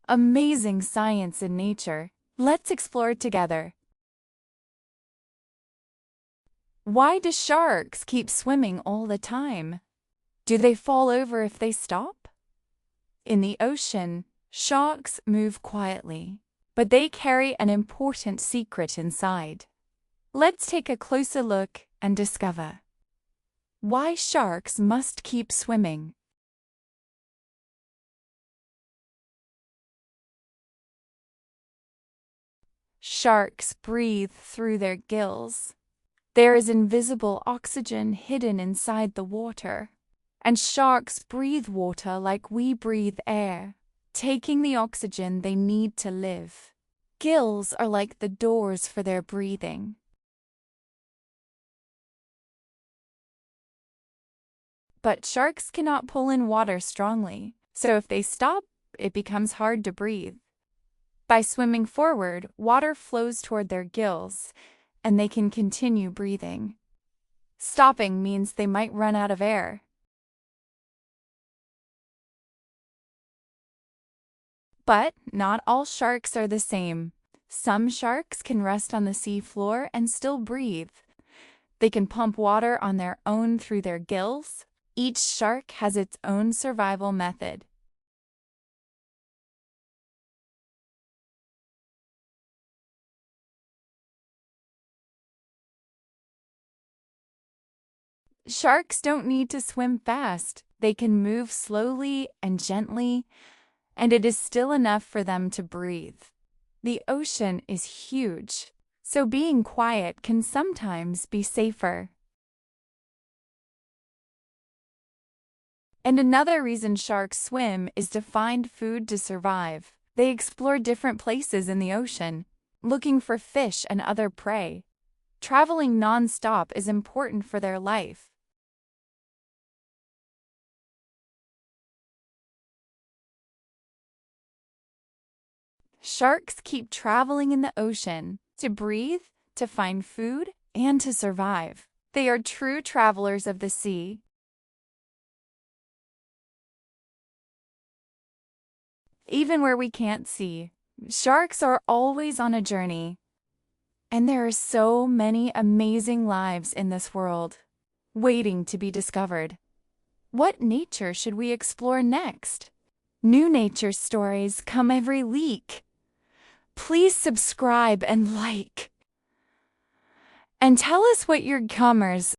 Amazing science in nature. Let's explore together. Why do sharks keep swimming all the time? Do they fall over if they stop? In the ocean, sharks move quietly, but they carry an important secret inside. Let's take a closer look and discover why sharks must keep swimming. Sharks breathe through their gills. There is invisible oxygen hidden inside the water, and sharks breathe water like we breathe air, taking the oxygen they need to live. Gills are like the doors for their breathing. But sharks cannot pull in water strongly, so if they stop, it becomes hard to breathe. By swimming forward, water flows toward their gills, and they can continue breathing. Stopping means they might run out of air. But not all sharks are the same. Some sharks can rest on the sea floor and still breathe. They can pump water on their own through their gills. Each shark has its own survival method. Sharks don't need to swim fast. They can move slowly and gently, and it is still enough for them to breathe. The ocean is huge, so being quiet can sometimes be safer. And another reason sharks swim is to find food to survive. They explore different places in the ocean, looking for fish and other prey. Traveling non-stop is important for their life. Sharks keep traveling in the ocean to breathe, to find food, and to survive. They are true travelers of the sea. Even where we can't see, sharks are always on a journey. And there are so many amazing lives in this world, waiting to be discovered. What nature should we explore next? New nature stories come every week. Please subscribe and like. And tell us what your comers